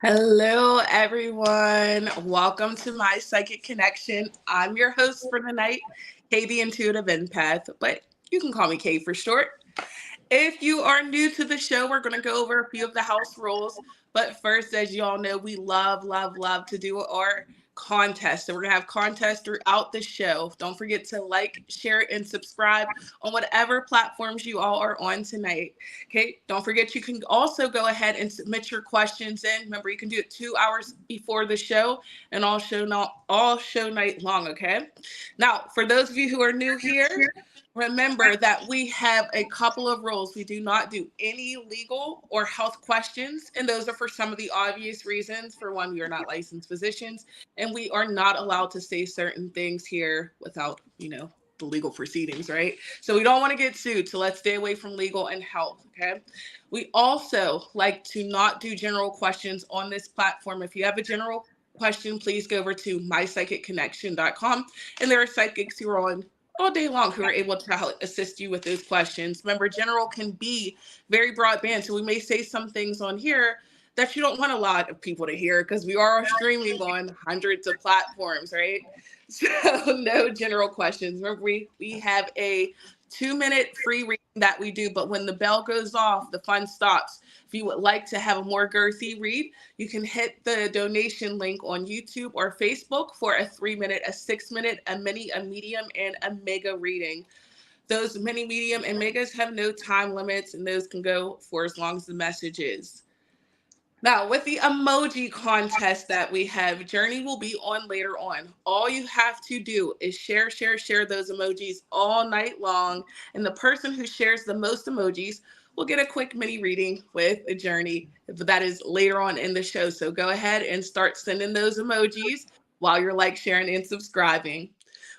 Hello, everyone. Welcome to My Psychic Connection. I'm your host for the night, Kay the Intuitive Empath, but you can call me Kay for short. If you are new to the show, we're going to go over a few of the house rules. But first, as you all know, we love to do our contest. So we're going to have contests throughout the show. Don't forget to like, share, and subscribe on whatever platforms you all are on tonight. Okay, don't forget you can also go ahead and submit your questions in. Remember, you can do it 2 hours before the show and all show night long, okay? Now, for those of you who are new here, remember that we have a couple of rules. We do not do any legal or health questions, and those are for some of the obvious reasons. For one, we are not licensed physicians, and we are not allowed to say certain things here without, the legal proceedings, right? So we don't want to get sued, so let's stay away from legal and health, okay? We also like to not do general questions on this platform. If you have a general question, please go over to mypsychicconnection.com, and there are psychics who are on all day long who are able to help assist you with those questions. Remember, general can be very broadband, so we may say some things on here that you don't want a lot of people to hear because we are streaming on hundreds of platforms, right? So no general questions. Remember, we have a 2-minute free reading that we do, but when the bell goes off, the fun stops. If you would like to have a more girthy read, you can hit the donation link on YouTube or Facebook for a 3-minute, a 6-minute, a mini, a medium, and a mega reading. Those mini, medium, and megas have no time limits, and those can go for as long as the message is. Now, with the emoji contest that we have, Journey will be on later on. All you have to do is share those emojis all night long. And the person who shares the most emojis will get a quick mini reading with a Journey. That is later on in the show. So go ahead and start sending those emojis while you're sharing, and subscribing.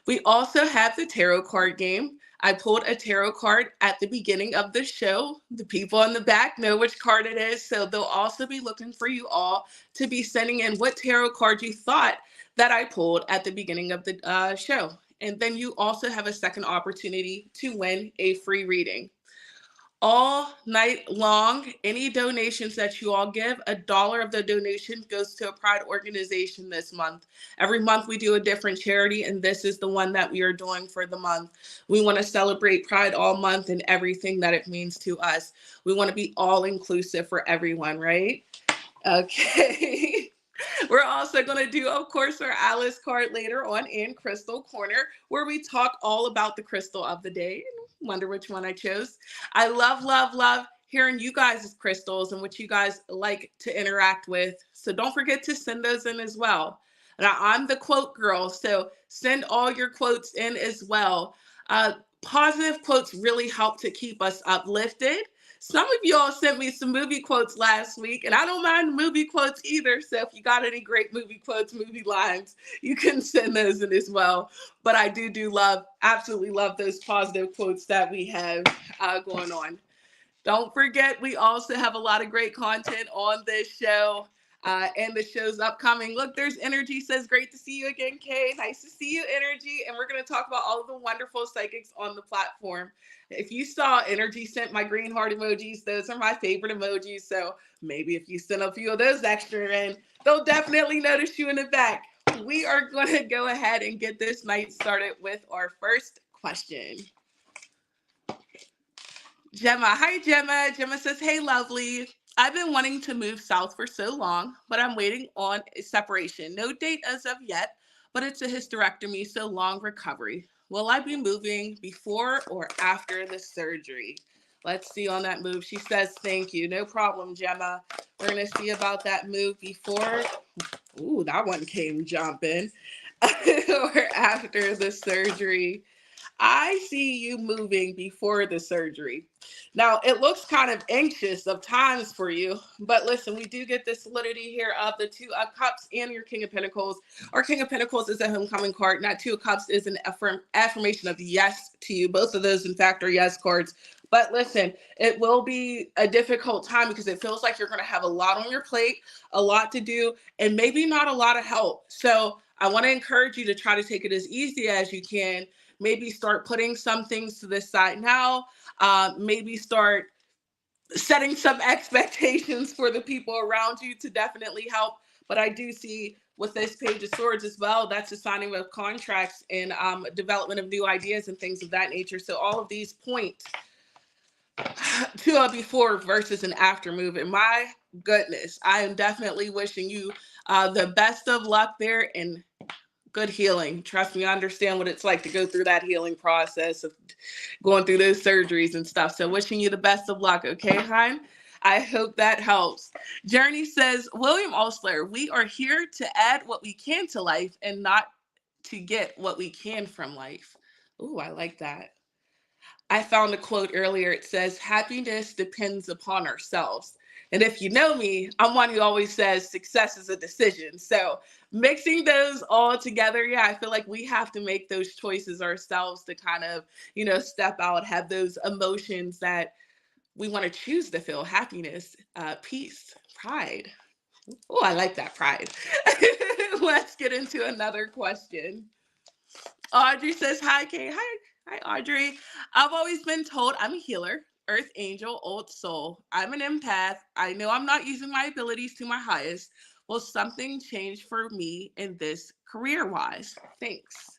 We also have the tarot card game. I pulled a tarot card at the beginning of the show. The people in the back know which card it is, so they'll also be looking for you all to be sending in what tarot card you thought that I pulled at the beginning of the show. And then you also have a second opportunity to win a free reading. All night long, any donations that you all give, $1 of the donation goes to a Pride organization this month. Every month we do a different charity, and this is the one that we are doing for the month. We want to celebrate Pride all month and everything that it means to us. We want to be all inclusive for everyone, right? Okay. We're also going to do, of course, our Alice card later on in Crystal Corner, where we talk all about the crystal of the day. Wonder which one I chose. I love hearing you guys' crystals and what you guys like to interact with. So don't forget to send those in as well. Now, I'm the quote girl, so send all your quotes in as well. Positive quotes really help to keep us uplifted. Some of y'all sent me some movie quotes last week, and I don't mind movie quotes either. So if you got any great movie quotes, movie lines, you can send those in as well. But I do absolutely love those positive quotes that we have going on. Don't forget, we also have a lot of great content on this show. And the show's upcoming. Look, there's Energy says, great to see you again, Kay. Nice to see you, Energy. And we're going to talk about all of the wonderful psychics on the platform. If you saw Energy sent my green heart emojis, those are my favorite emojis. So maybe if you send a few of those extra in, they'll definitely notice you in the back. We are going to go ahead and get this night started with our first question. Gemma. Hi, Gemma. Gemma says, hey, lovely. I've been wanting to move south for so long, but I'm waiting on a separation. No date as of yet, but it's a hysterectomy, so long recovery. Will I be moving before or after the surgery? Let's see on that move. She says, thank you. No problem, Gemma. We're going to see about that move before. Ooh, that one came jumping. Or after the surgery. I see you moving before the surgery. Now, it looks kind of anxious of times for you, but listen, we do get the solidity here of the Two of Cups and your King of Pentacles. Our King of Pentacles is a homecoming card. Now, Two of Cups is an affirmation of yes to you. Both of those, in fact, are yes cards. But listen, it will be a difficult time because it feels like you're going to have a lot on your plate, a lot to do, and maybe not a lot of help. So I want to encourage you to try to take it as easy as you can. Maybe start putting some things to the side now. Maybe start setting some expectations for the people around you to definitely help. But I do see with this Page of Swords as well, that's the signing of contracts and development of new ideas and things of that nature. So all of these point to a before versus an after move. And my goodness, I am definitely wishing you the best of luck there and good healing. Trust me, I understand what it's like to go through that healing process of going through those surgeries and stuff. So wishing you the best of luck, okay, hon? I hope that helps. Journey says, William Osler, we are here to add what we can to life and not to get what we can from life. Ooh, I like that. I found a quote earlier. It says, happiness depends upon ourselves. And if you know me, I'm one who always says success is a decision. So mixing those all together, yeah, I feel like we have to make those choices ourselves to kind of, step out, have those emotions that we want to choose to feel: happiness, peace, pride. Oh, I like that, pride. Let's get into another question. Audrey says, hi, Kay. Hi, Audrey. I've always been told I'm a healer, earth angel, old soul. I'm an empath. I know I'm not using my abilities to my highest. Will something change for me in this career-wise? Thanks.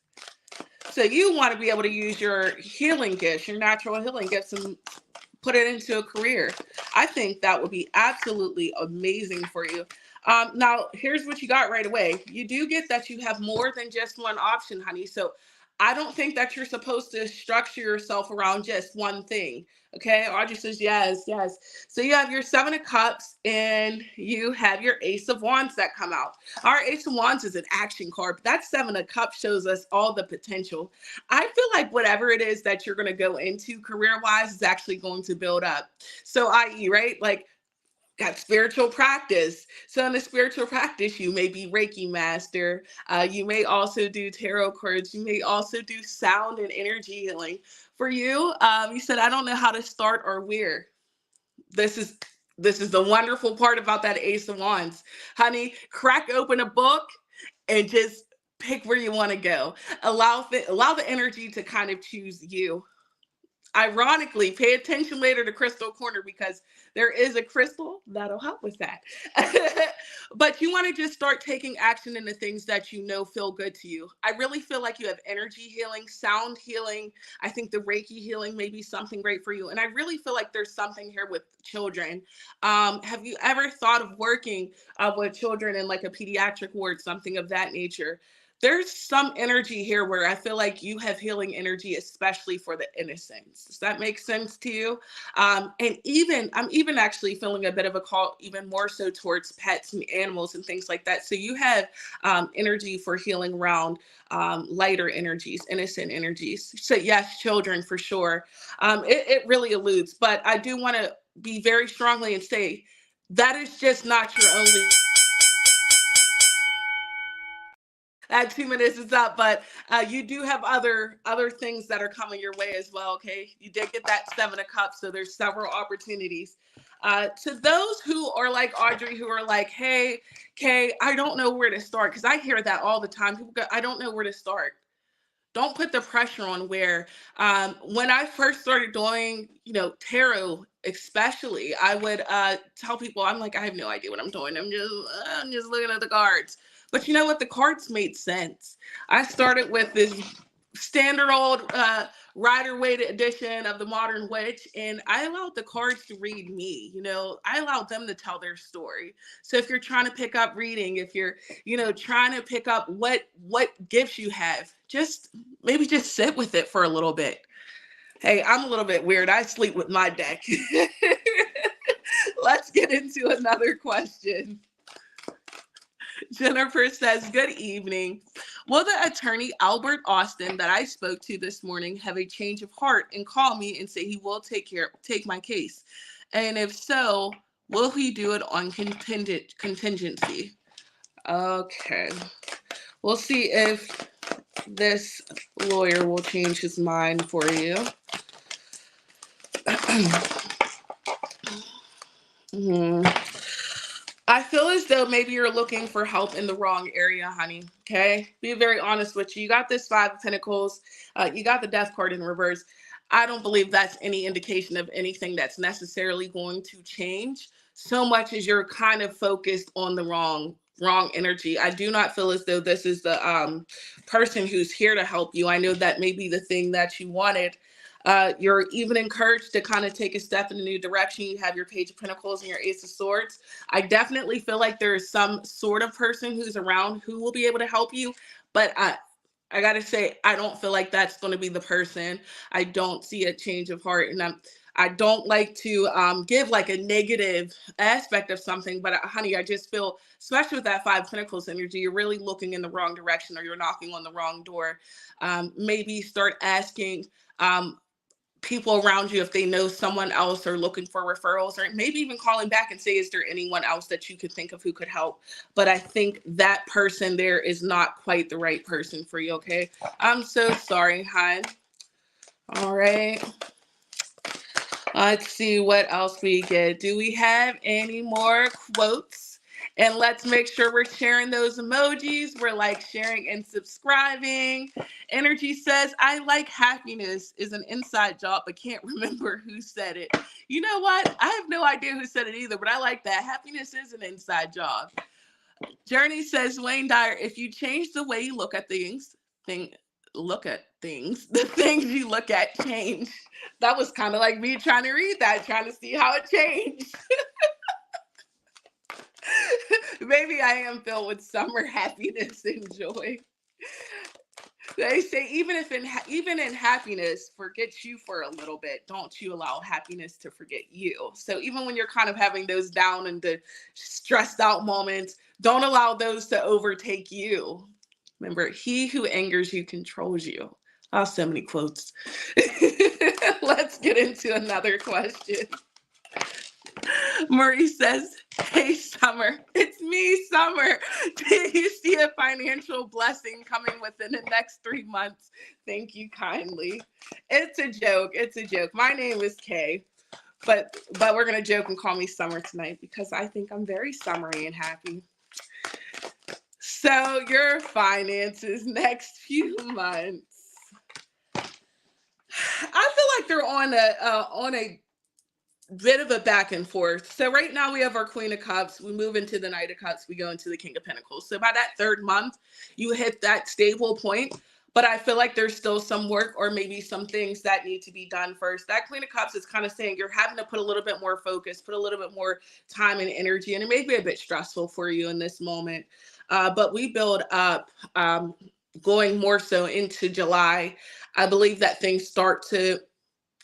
So you want to be able to use your healing gifts, your natural healing gifts, and put it into a career. I think that would be absolutely amazing for you. Now, here's what you got right away. You do get that you have more than just one option, honey. So I don't think that you're supposed to structure yourself around just one thing. Okay. Audrey says, yes, yes. So you have your Seven of Cups and you have your Ace of Wands that come out. Our Ace of Wands is an action card, but that Seven of Cups shows us all the potential. I feel like whatever it is that you're going to go into career-wise is actually going to build up. So i.e., right? Like, got spiritual practice. So in the spiritual practice, you may be Reiki master. You may also do tarot cards. You may also do sound and energy healing. For you, you said, I don't know how to start or where. This is the wonderful part about that Ace of Wands. Honey, crack open a book and just pick where you want to go. Allow the energy to kind of choose you. Ironically, pay attention later to Crystal Corner because there is a crystal that'll help with that. But you want to just start taking action in the things that you know feel good to you. I really feel like you have energy healing, sound healing. I think the Reiki healing may be something great for you. And I really feel like there's something here with children. Have you ever thought of working with children in like a pediatric ward, something of that nature? There's some energy here where I feel like you have healing energy, especially for the innocents. Does that make sense to you? And I'm even actually feeling a bit of a call, even more so towards pets and animals and things like that. So you have energy for healing around lighter energies, innocent energies. So yes, children for sure. It really alludes, but I do want to be very strongly and say that is just not your only. That 2 minutes is up, but you do have other things that are coming your way as well. Okay, you did get that Seven of Cups, so there's several opportunities. To those who are like Audrey, who are like, hey, Kay, I don't know where to start, because I hear that all the time. People go, I don't know where to start. Don't put the pressure on where. When I first started doing, tarot, especially, I would tell people, I'm like, I have no idea what I'm doing. I'm just looking at the cards. But you know what? The cards made sense. I started with this standard old Rider-Waite edition of the Modern Witch, and I allowed the cards to read me. I allowed them to tell their story. So if you're trying to pick up reading, if you're trying to pick up what gifts you have, just sit with it for a little bit. Hey, I'm a little bit weird. I sleep with my deck. Let's get into another question. Jennifer says, good evening. Will the attorney Albert Austin that I spoke to this morning have a change of heart and call me and say he will take my case? And if so, will he do it on contingency? Okay. We'll see if this lawyer will change his mind for you. Hmm. I feel as though maybe you're looking for help in the wrong area, honey. Okay. Be very honest with you. You got this Five of Pentacles. You got the Death card in reverse. I don't believe that's any indication of anything that's necessarily going to change so much as you're kind of focused on the wrong energy. I do not feel as though this is the person who's here to help you. I know that may be the thing that you wanted. You're even encouraged to kind of take a step in a new direction. You have your Page of Pentacles and your Ace of Swords. I definitely feel like there is some sort of person who's around who will be able to help you, but I gotta say, I don't feel like that's going to be the person. I don't see a change of heart, and I don't like to give like a negative aspect of something, but honey, I just feel, especially with that Five of Pentacles energy, you're really looking in the wrong direction, or you're knocking on the wrong door. Maybe start asking people around you if they know someone else or looking for referrals, or maybe even calling back and say, is there anyone else that you could think of who could help? But I think that person there is not quite the right person for you. Okay. I'm so sorry, hon. All right. Let's see what else we get. Do we have any more quotes? And let's make sure we're sharing those emojis. We're like sharing and subscribing. Energy says, I like happiness is an inside job, but can't remember who said it. You know what? I have no idea who said it either, but I like that. Happiness is an inside job. Journey says, Wayne Dyer, if you change the way you look at things, the things you look at change. That was kind of like me trying to read that, trying to see how it changed. Maybe I am filled with summer happiness and joy. They say even in happiness, forget you for a little bit. Don't you allow happiness to forget you. So even when you're kind of having those down and the stressed out moments, don't allow those to overtake you. Remember, he who angers you controls you. Oh, so many quotes. Let's get into another question. Marie says, hey, Summer, it's me, Summer. Do you see a financial blessing coming within the next 3 months? Thank you kindly. It's a joke. It's a joke. My name is Kay, but we're going to joke and call me Summer tonight because I think I'm very summery and happy. So your finances next few months. I feel like they're on a bit of a back and forth. So right now we have our Queen of Cups. We move into the Knight of Cups. We go into the King of Pentacles. So by that 3rd month, you hit that stable point. But I feel like there's still some work or maybe some things that need to be done first. That Queen of Cups is kind of saying you're having to put a little bit more focus, put a little bit more time and energy. And it may be a bit stressful for you in this moment. But we build up going more so into July. I believe that things start to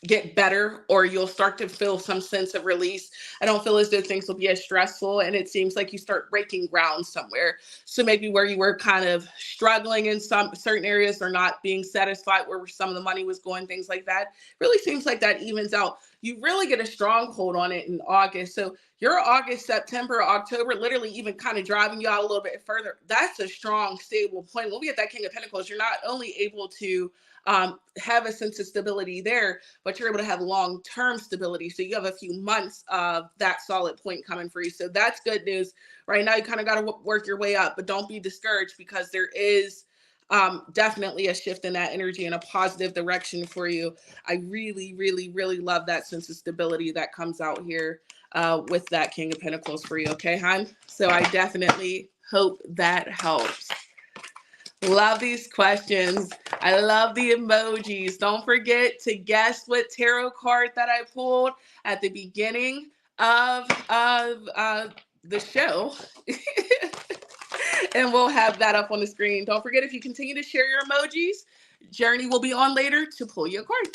get better, or you'll start to feel some sense of release. I don't feel as though things will be as stressful, and it seems like you start breaking ground somewhere. So maybe where you were kind of struggling in some certain areas or not being satisfied where some of the money was going, things like that, really seems like that evens out. You really get a stronghold on it in August. So your August, September, October, literally even kind of driving you out a little bit further. That's a strong, stable point. When we get that King of Pentacles, you're not only able to have a sense of stability there, but you're able to have long-term stability. So you have a few months of that solid point coming for you. So that's good news. Right now, you kind of got to work your way up, but don't be discouraged because there is definitely a shift in that energy in a positive direction for you. I really, really, really love that sense of stability that comes out here with that King of Pentacles for you. Okay, hon? So I definitely hope that helps. Love these questions. I love the emojis. Don't forget to guess what tarot card that I pulled at the beginning of the show. And we'll have that up on the screen. Don't forget, if you continue to share your emojis, Journey will be on later to pull you a card.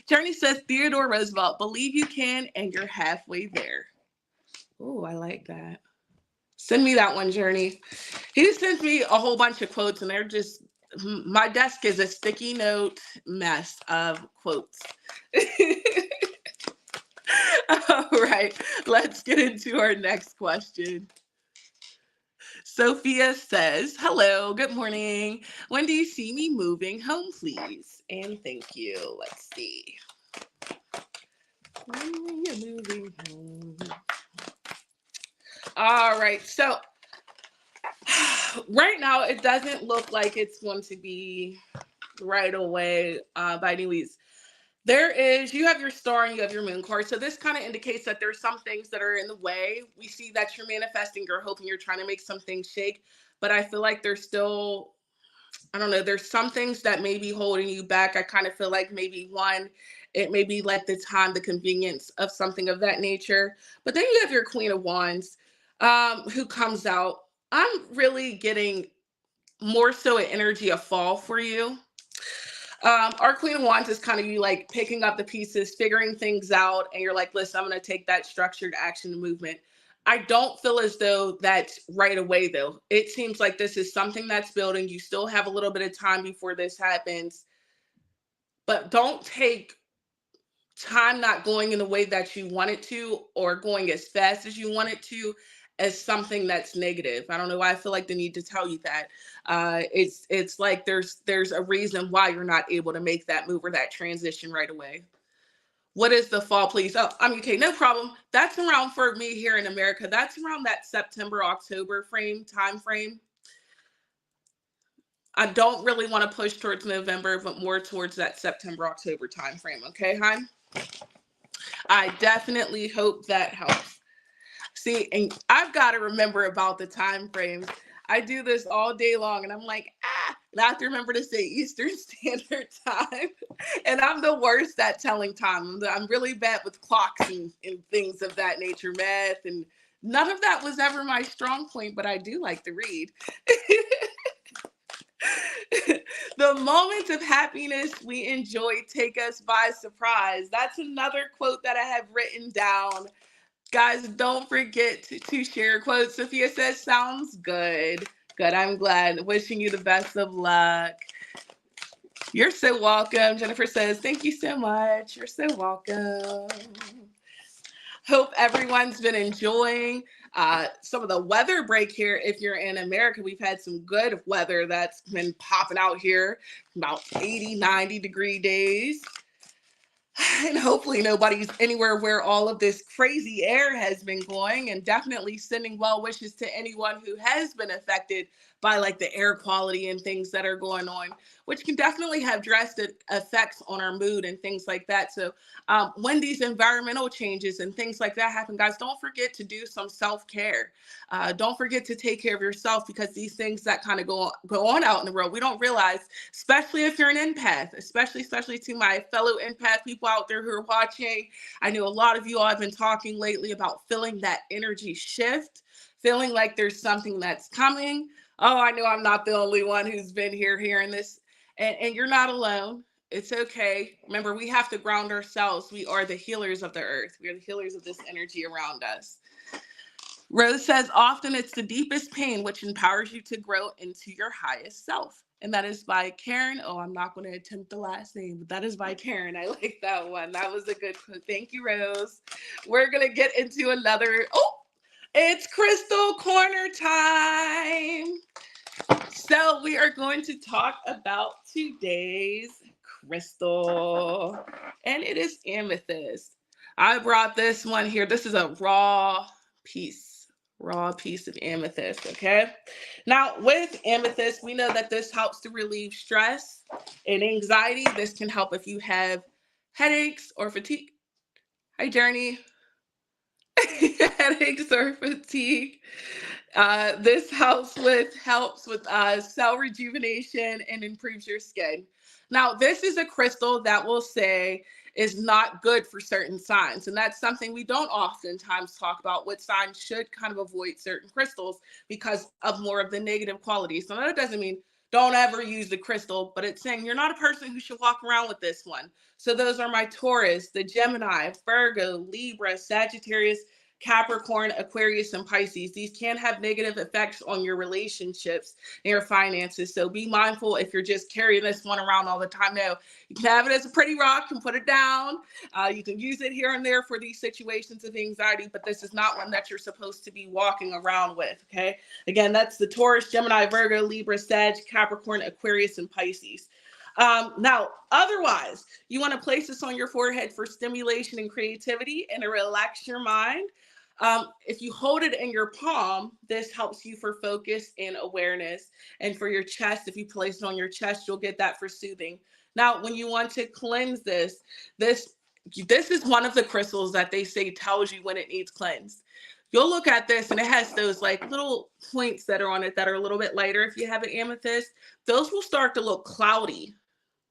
Journey says, Theodore Roosevelt, believe you can, and you're halfway there. Oh, I like that. Send me that one, Journey. He sends me a whole bunch of quotes, and they're just, my desk is a sticky note mess of quotes. All right, let's get into our next question. Sophia says, hello, good morning. When do you see me moving home, please? And thank you. Let's see. When you're moving home. All right, so right now it doesn't look like it's going to be right away by any means. You have your star and you have your moon card. So this kind of indicates that there's some things that are in the way. We see that you're manifesting, you're hoping, you're trying to make some things shake, but I feel like there's still, I don't know, there's some things that may be holding you back. I kind of feel like maybe one, it may be like the time, the convenience of something of that nature. But then you have your Queen of Wands, who comes out. I'm really getting more so an energy of fall for you. Our Queen of Wands is kind of you like picking up the pieces, figuring things out, and you're like, listen, I'm going to take that structured action and movement. I don't feel as though that's right away, though. It seems like this is something that's building. You still have a little bit of time before this happens, but don't take time not going in the way that you want it to or going as fast as you want it to as something that's negative. I don't know why I feel like the need to tell you that. It's like there's a reason why you're not able to make that move or that transition right away. What is the fall, please? Oh, I'm UK, no problem. That's around for me here in America. That's around that September, October time frame. I don't really want to push towards November, but more towards that September, October time frame. Okay, hon? I definitely hope that helps. See, and I've got to remember about the time frames. I do this all day long, and I'm like, and I have to remember to say Eastern Standard Time. And I'm the worst at telling time. I'm really bad with clocks and things of that nature, math, and none of that was ever my strong point, but I do like to read. The moments of happiness we enjoy take us by surprise. That's another quote that I have written down. Guys, don't forget to share quotes. Sophia says, sounds good. Good, I'm glad. Wishing you the best of luck. You're so welcome. Jennifer says, thank you so much. You're so welcome. Hope everyone's been enjoying some of the weather break here. If you're in America, we've had some good weather that's been popping out here, about 80, 90 degree days. And hopefully nobody's anywhere where all of this crazy air has been going, and definitely sending well wishes to anyone who has been affected by like the air quality and things that are going on, which can definitely have drastic effects on our mood and things like that. So when these environmental changes and things like that happen, guys, don't forget to do some self-care. Don't forget to take care of yourself, because these things that kind of go on out in the world, we don't realize, especially if you're an empath, especially to my fellow empath people out there who are watching. I know a lot of you all have been talking lately about feeling that energy shift, feeling like there's something that's coming. Oh, I know I'm not the only one who's been hearing this, and you're not alone. It's okay. Remember, we have to ground ourselves. We are the healers of the earth. We are the healers of this energy around us. Rose says, often it's the deepest pain which empowers you to grow into your highest self. And that is by Karen. Oh, I'm not going to attempt the last name, but that is by Karen. I like that one. That was a good quote. Thank you, Rose. We're going to get into another. Oh, it's Crystal Corner time. So we are going to talk about today's crystal, and it is amethyst. I brought this one here. This is a raw piece of amethyst, okay? Now, with amethyst, we know that this helps to relieve stress and anxiety. This can help if you have headaches or fatigue. Hi, Journey. Headaches or fatigue. This helps with cell rejuvenation and improves your skin. Now, this is a crystal that will say is not good for certain signs. And that's something we don't oftentimes talk about. What signs should kind of avoid certain crystals because of more of the negative qualities. So that doesn't mean don't ever use the crystal, but it's saying you're not a person who should walk around with this one. So those are my Taurus, the Gemini, Virgo, Libra, Sagittarius, Capricorn, Aquarius, and Pisces. These can have negative effects on your relationships and your finances. So be mindful if you're just carrying this one around all the time. No, you can have it as a pretty rock and put it down. You can use it here and there for these situations of anxiety, but this is not one that you're supposed to be walking around with, okay? Again, that's the Taurus, Gemini, Virgo, Libra, Sag, Capricorn, Aquarius, and Pisces. Now, otherwise, you want to place this on your forehead for stimulation and creativity and to relax your mind. If you hold it in your palm, this helps you for focus and awareness. And for your chest, if you place it on your chest, you'll get that for soothing. Now, when you want to cleanse this this is one of the crystals that they say tells you when it needs cleansed. You'll look at this and it has those like little points that are on it that are a little bit lighter. If you have an amethyst, those will start to look cloudy,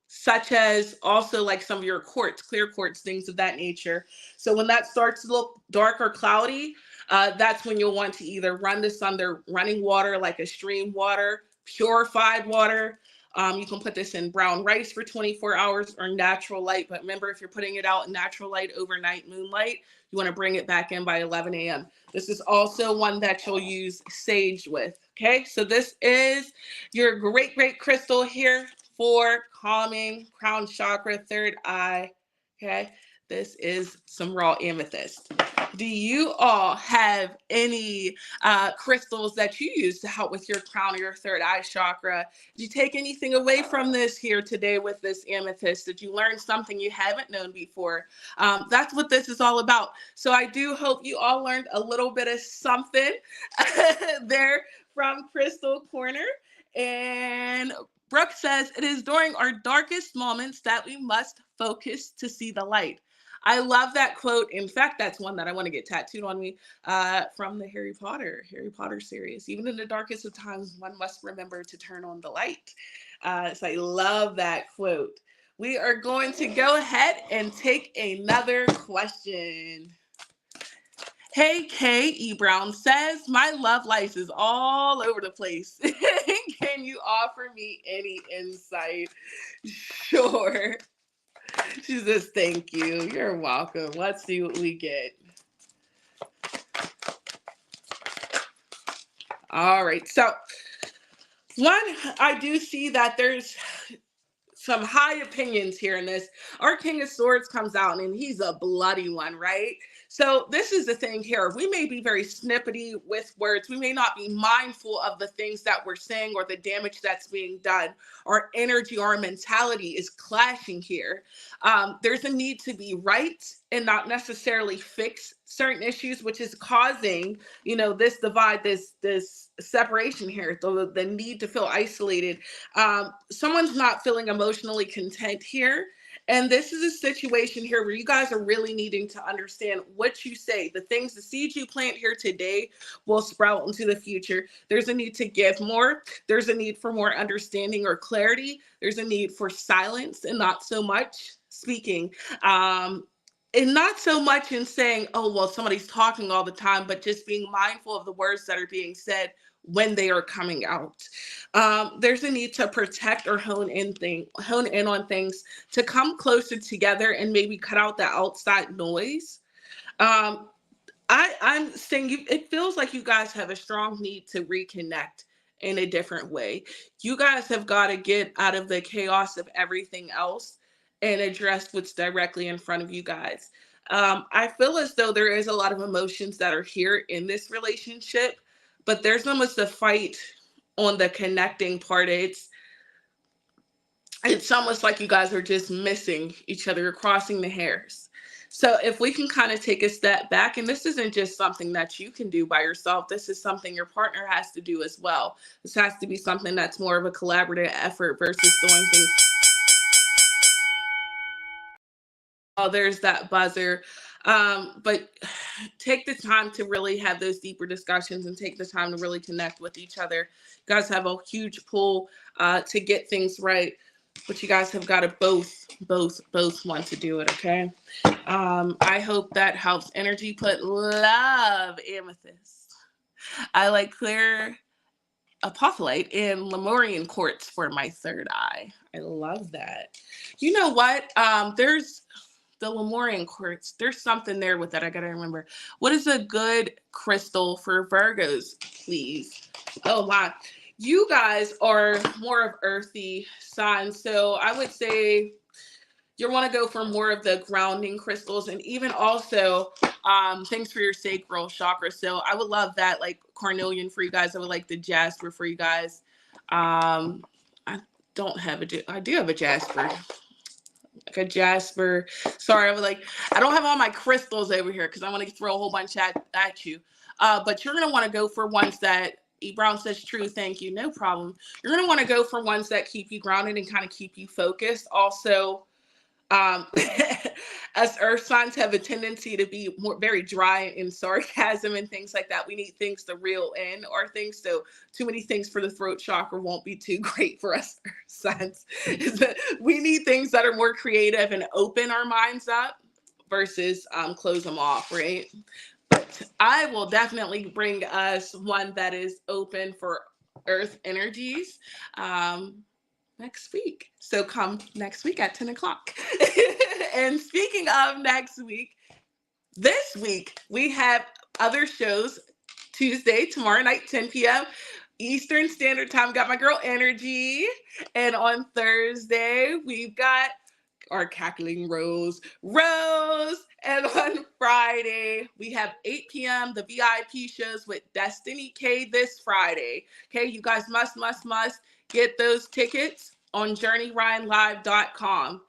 such as also like some of your quartz, clear quartz, things of that nature. So when that starts to look dark or cloudy, that's when you'll want to either run this under running water, like a stream water, purified water. You can put this in brown rice for 24 hours or natural light. But remember, if you're putting it out in natural light overnight, moonlight, you want to bring it back in by 11 a.m. This is also one that you'll use sage with. Okay, so this is your great, great crystal here for calming, crown chakra, third eye. Okay, this is some raw amethyst. Do you all have any crystals that you use to help with your crown or your third eye chakra? Did you take anything away from this here today with this amethyst? Did you learn something you haven't known before? That's what this is all about. So I do hope you all learned a little bit of something there from Crystal Corner. And Brooke says, it is during our darkest moments that we must focus to see the light. I love that quote. In fact, that's one that I want to get tattooed on me from the Harry Potter series. Even in the darkest of times, one must remember to turn on the light. So I love that quote. We are going to go ahead and take another question. Hey, K.E. Brown says, my love life is all over the place. Can you offer me any insight? Sure. She says, thank you. You're welcome. Let's see what we get. All right. So, one, I do see that there's some high opinions here in this. Our King of Swords comes out and he's a bloody one, right? So this is the thing here. We may be very snippety with words. We may not be mindful of the things that we're saying or the damage that's being done. Our energy, our mentality is clashing here. There's a need to be right and not necessarily fix certain issues, which is causing, this divide, this separation here, the need to feel isolated. Someone's not feeling emotionally content here. And this is a situation here where you guys are really needing to understand what you say. The things, the seeds you plant here today will sprout into the future. There's a need to give more. There's a need for more understanding or clarity. There's a need for silence and not so much speaking. And not so much in saying, oh, well, somebody's talking all the time, but just being mindful of the words that are being said when they are coming out. There's a need to protect or hone in on things, to come closer together and maybe cut out the outside noise. I'm saying it feels like you guys have a strong need to reconnect in a different way. You guys have got to get out of the chaos of everything else and address what's directly in front of you guys. I feel as though there is a lot of emotions that are here in this relationship, but there's almost a fight on the connecting part. It's almost like you guys are just missing each other. You're crossing the hairs. So if we can kind of take a step back, and this isn't just something that you can do by yourself, this is something your partner has to do as well. This has to be something that's more of a collaborative effort versus doing things. Oh, there's that buzzer. But take the time to really have those deeper discussions and take the time to really connect with each other. You guys have a huge pull to get things right, but you guys have got to both want to do it, okay? I hope that helps. Energy put love amethyst. I like clear apophyllite and Lemurian quartz for my third eye. I love that. You know what? There's the Lemurian quartz. There's something there with that. I gotta remember. What is a good crystal for Virgos, please? Oh my. You guys are more of earthy signs, so I would say you want to go for more of the grounding crystals, and even also things for your sacral chakra. So I would love that, like carnelian for you guys. I would like the jasper for you guys. don't have I do have a jasper. Like a jasper. Sorry, I don't have all my crystals over here because I want to throw a whole bunch at you. But you're going to want to go for ones that, E. Brown says true, thank you, no problem. You're going to want to go for ones that keep you grounded and kind of keep you focused. Also, um, us earth signs have a tendency to be very dry in sarcasm and things like that. We need things to reel in our things. So too many things for the throat chakra won't be too great for us earth signs. We need things that are more creative and open our minds up versus close them off, right? But I will definitely bring us one that is open for earth energies. Next week. So come next week at 10 o'clock. And speaking of next week, this week we have other shows. Tuesday, tomorrow night, 10 p.m. Eastern Standard Time. Got my girl Energy. And on Thursday, we've got our cackling Rose. And on Friday, we have 8 p.m. the VIP shows with Destiny K this Friday. Okay, you guys must get those tickets on JourneyRyanLive.com.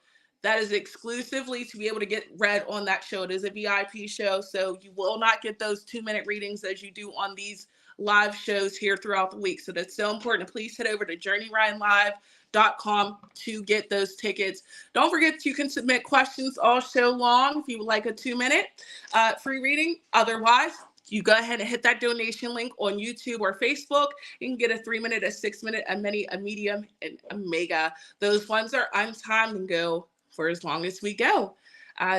That is exclusively to be able to get read on that show. It is a VIP show, so you will not get those 2-minute readings as you do on these live shows here throughout the week. So that's so important. Please head over to JourneyRyanLive.com to get those tickets. Don't forget you can submit questions all show long if you would like a 2-minute free reading. Otherwise, you go ahead and hit that donation link on YouTube or Facebook. You can get a 3-minute, a 6-minute, a mini, a medium, and a mega. Those ones are untimed and go for as long as we go.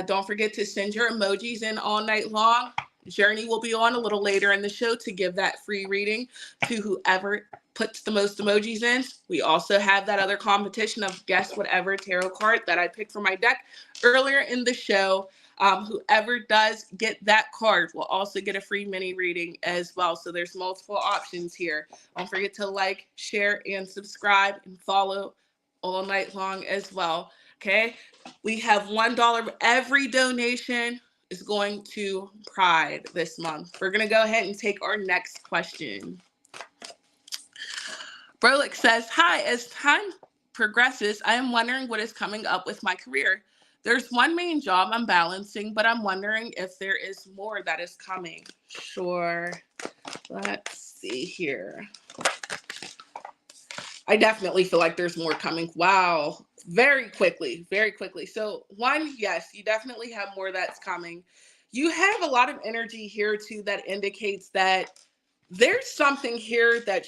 Don't forget to send your emojis in all night long. Journey will be on a little later in the show to give that free reading to whoever puts the most emojis in. We also have that other competition of guess whatever tarot card that I picked for my deck earlier in the show. Whoever does get that card will also get a free mini reading as well. So there's multiple options here. Don't forget to like, share, and subscribe and follow all night long as well. Okay, we have $1. Every donation is going to Pride this month. We're going to go ahead and take our next question. Brolick says, hi, as time progresses, I am wondering what is coming up with my career. There's one main job I'm balancing, but I'm wondering if there is more that is coming. Sure. Let's see here. I definitely feel like there's more coming. Wow. Very quickly. So one, yes, you definitely have more that's coming. You have a lot of energy here too that indicates that there's something here that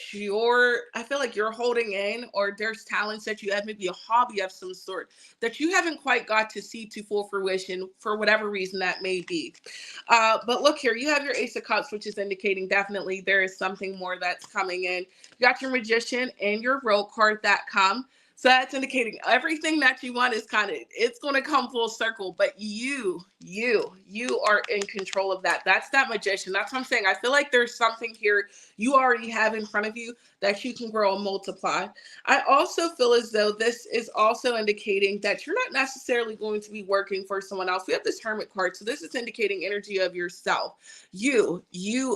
I feel like you're holding in, or there's talents that you have, maybe a hobby of some sort that you haven't quite got to see to full fruition for whatever reason that may be. But look here, you have your Ace of Cups, which is indicating definitely there is something more that's coming in. You got your Magician and your Roll card that come. So that's indicating everything that you want is it's going to come full circle, but you are in control of that. That's that Magician. That's what I'm saying. I feel like there's something here you already have in front of you that you can grow and multiply. I also feel as though this is also indicating that you're not necessarily going to be working for someone else. We have this Hermit card, so this is indicating energy of yourself. You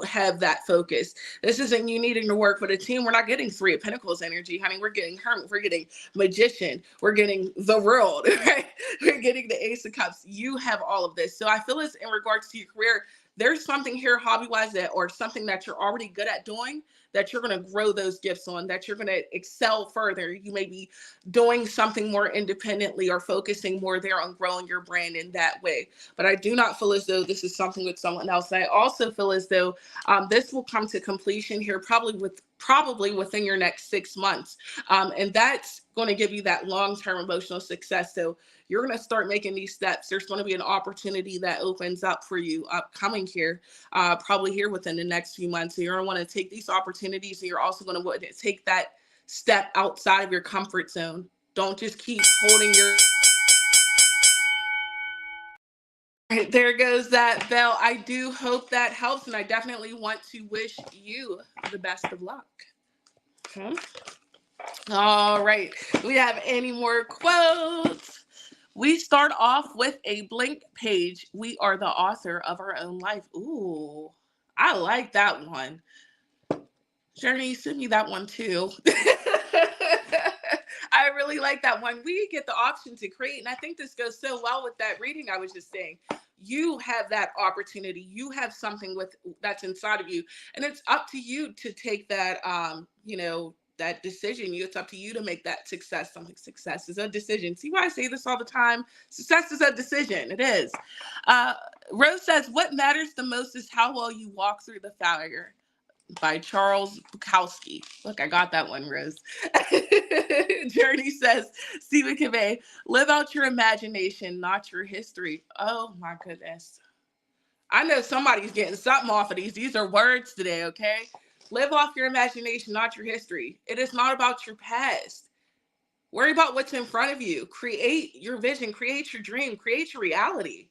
have that focus. This isn't you needing to work with a team. We're not getting 3 of Pentacles energy, honey. We're getting Hermit. We're getting Magician. We're getting the World, right? We're getting the Ace of Cups. You have all of this. So I feel as in regards to your career, there's something here hobby-wise or something that you're already good at doing that you're going to grow those gifts on, that you're going to excel further. You may be doing something more independently or focusing more there on growing your brand in that way. But I do not feel as though this is something with someone else. And I also feel as though this will come to completion here probably within your next 6 months. And that's going to give you that long-term emotional success. So you're going to start making these steps. There's going to be an opportunity that opens up for you upcoming here, probably here within the next few months. So you're going to want to take these opportunities, and you're also going to want to take that step outside of your comfort zone. Don't just keep holding your... Right, there goes that bell. I do hope that helps, and I definitely want to wish you the best of luck. Okay. All right. Do we have any more quotes? We start off with a blank page. We are the author of our own life. Ooh, I like that one. Journey, send me that one too. I I really like that one. We get the option to create, and I think this goes so well with that reading I was just saying. You have that opportunity. You have something with that's inside of you, and it's up to you to take that, that decision. It's up to you to make that success. Something success is a decision. See why I say this all the time? Success is a decision. It is. Uh, Rose says, "What matters the most is how well you walk through the failure." By Charles Bukowski. Look, I got that one, Rose. Journey says, Stephen Covey, live out your imagination, not your history. Oh my goodness. I know somebody's getting something off of these. These are words today, okay? Live off your imagination, not your history. It is not about your past. Worry about what's in front of you. Create your vision, create your dream, create your reality.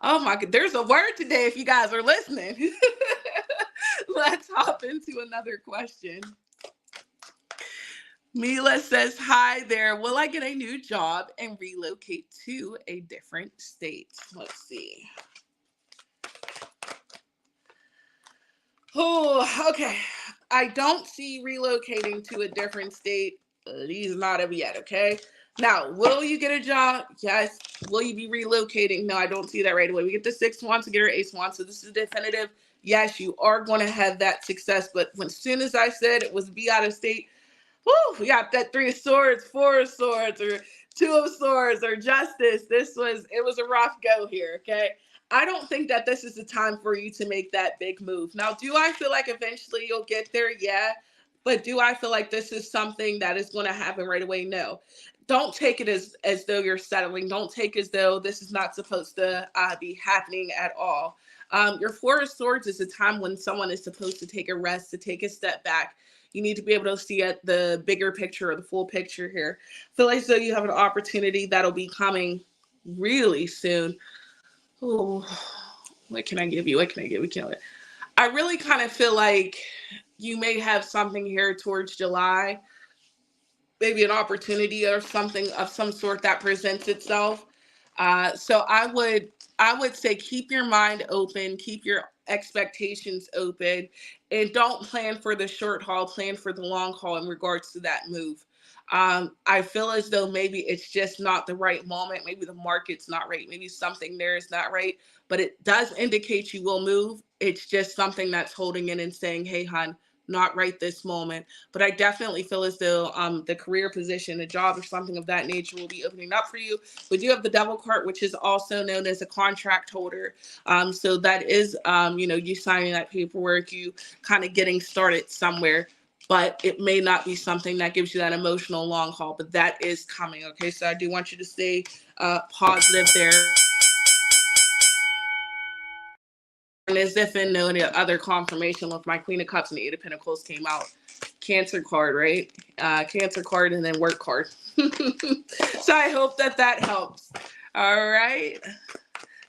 Oh my God, there's a word today if you guys are listening. Let's hop into another question. Mila says, hi there. Will I get a new job and relocate to a different state? Let's see. Oh, okay. I don't see relocating to a different state, at least not of yet, okay? Now, will you get a job? Yes. Will you be relocating? No, I don't see that right away. We get the 6 months to get our ace one, so this is definitive. Yes, you are going to have that success, but as soon as I said it was be out of state, we got that 3 of swords, 4 of swords, or 2 of swords, or justice. It was a rough go here, okay? I don't think that this is the time for you to make that big move. Now, do I feel like eventually you'll get there? Yeah. But do I feel like this is something that is going to happen right away? No. Don't take it as though you're settling. Don't take as though this is not supposed to be happening at all. Your 4 of swords is a time when someone is supposed to take a rest, to take a step back. You need to be able to see at the bigger picture or the full picture here. I feel like as though you have an opportunity that'll be coming really soon. Oh, what can I give you? What can I give you? I really kind of feel like you may have something here towards July, maybe an opportunity or something of some sort that presents itself. So I would say keep your mind open, keep your expectations open, and don't plan for the short haul, plan for the long haul in regards to that move. I feel as though maybe it's just not the right moment. Maybe the market's not right. Maybe something there is not right, but it does indicate you will move. It's just something that's holding in and saying, hey, hon, not right this moment. But I definitely feel as though the career position, a job or something of that nature will be opening up for you. We do have the Devil card, which is also known as a contract holder. So that is, you signing that paperwork, you kind of getting started somewhere. But it may not be something that gives you that emotional long haul, but that is coming. Okay, so I do want you to stay positive there. And as if in no other confirmation with my Queen of Cups and the 8 of Pentacles came out. Cancer card, right? Cancer card and then work card. So I hope that helps. All right.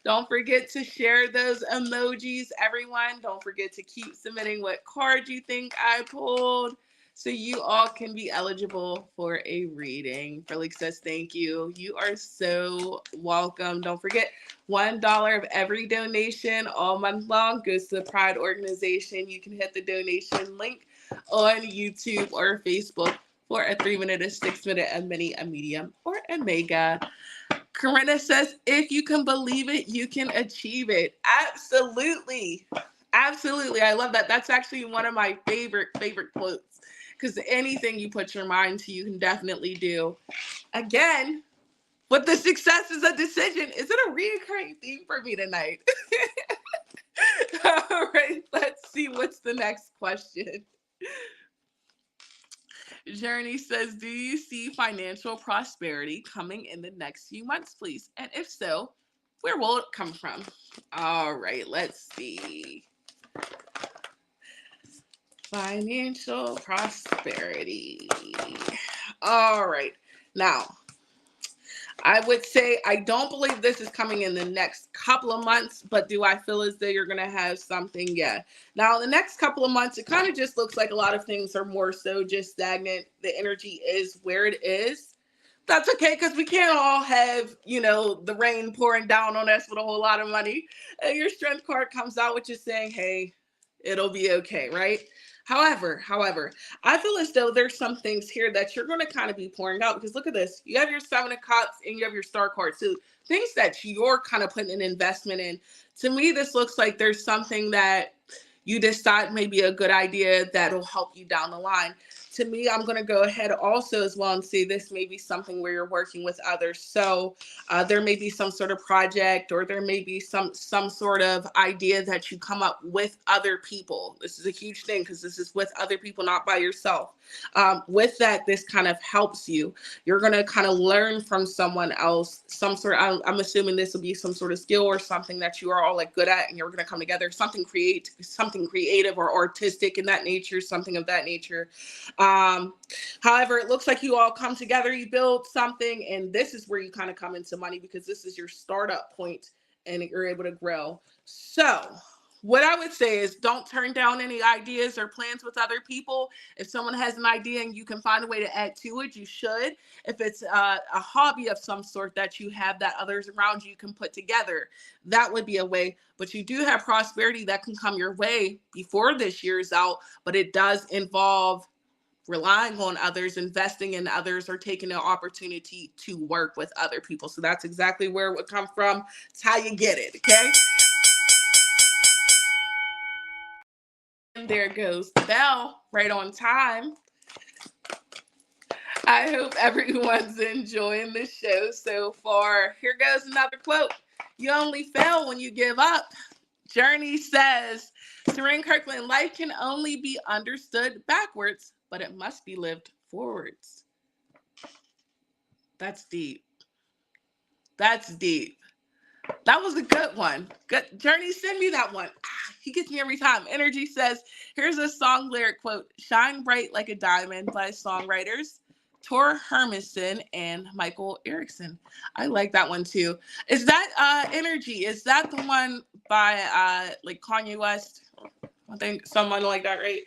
Don't forget to share those emojis, everyone. Don't forget to keep submitting what card you think I pulled so you all can be eligible for a reading. Frelick says thank you. You are so welcome. Don't forget, $1 of every donation all month long goes to the Pride organization. You can hit the donation link on YouTube or Facebook for a 3-minute, a 6-minute, a mini, a medium, or a mega. Corinna says, if you can believe it, you can achieve it. Absolutely. Absolutely. I love that. That's actually one of my favorite quotes, because anything you put your mind to, you can definitely do. Again, but the success is a decision. Is it a recurring theme for me tonight? All right, let's see what's the next question. Journey says, do you see financial prosperity coming in the next few months, please? And if so, where will it come from? All right, let's see. Financial prosperity. All right. Now, I would say I don't believe this is coming in the next couple of months, but do I feel as though you're going to have something? Yeah. Now, the next couple of months, it kind of just looks like a lot of things are more so just stagnant. The energy is where it is. That's okay, because we can't all have, the rain pouring down on us with a whole lot of money. And your strength card comes out, which is saying, hey, It'll be okay, right? However, I feel as though there's some things here that you're going to kind of be pouring out because look at this. You have your Seven of Cups and you have your Star card. So things that you're kind of putting an investment in. To me, this looks like there's something that you decide may be a good idea that'll help you down the line. To me, I'm going to go ahead also as well and say this may be something where you're working with others. So there may be some sort of project or there may be some sort of idea that you come up with other people. This is a huge thing because this is with other people, not by yourself. With that, this kind of helps you. You're going to kind of learn from someone else, some sort of, I'm assuming this will be some sort of skill or something that you are all like good at and you're going to come together, something creative or artistic in that nature, something of that nature. However, it looks like you all come together, you build something, and this is where you kind of come into money because this is your startup point and you're able to grow. So what I would say is don't turn down any ideas or plans with other people. If someone has an idea and you can find a way to add to it, you should. If it's a hobby of some sort that you have that others around you can put together, that would be a way. But you do have prosperity that can come your way before this year's out, but it does involve relying on others, investing in others, or taking an opportunity to work with other people. So that's exactly where it would come from. It's how you get it, okay? And there goes the bell, right on time. I hope everyone's enjoying the show so far. Here goes another quote. You only fail when you give up. Journey says, Serene Kirkland, life can only be understood backwards, but it must be lived forwards. That's deep. That's deep. That was a good one. Good. Journey, send me that one. He gets me every time. Energy says, here's a song lyric quote, Shine Bright Like a Diamond by songwriters Tor Hermanson and Michael Erickson. I like that one too. Is that Energy? Is that the one by like Kanye West? I think someone like that, right?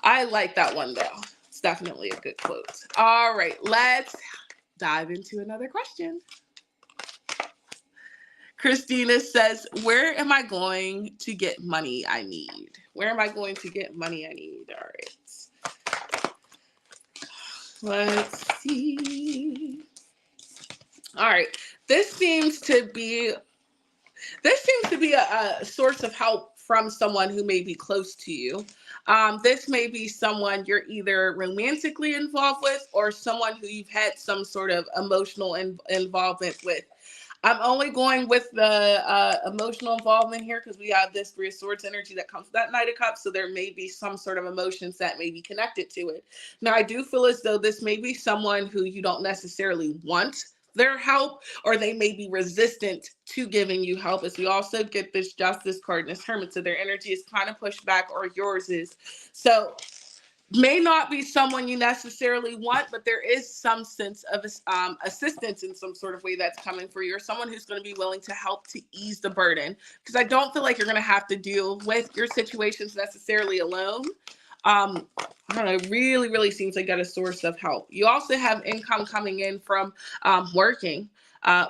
I like that one though. It's definitely a good quote. All right, let's dive into another question. Christina says, where am I going to get money I need? Where am I going to get money I need? All right. Let's see. All right. This seems to be a source of help from someone who may be close to you. This may be someone you're either romantically involved with or someone who you've had some sort of emotional involvement with. I'm only going with the emotional involvement here because we have this Three of Swords energy that comes with that Knight of Cups. So there may be some sort of emotions that may be connected to it. Now, I do feel as though this may be someone who you don't necessarily want their help, or they may be resistant to giving you help. As we also get this Justice card and this Hermit, so their energy is kind of pushed back, or yours is. So may not be someone you necessarily want, but there is some sense of assistance in some sort of way that's coming for you, or someone who's going to be willing to help to ease the burden. Because I don't feel like you're going to have to deal with your situations necessarily alone. I don't know, it really, really seems like you got a source of help. You also have income coming in from working,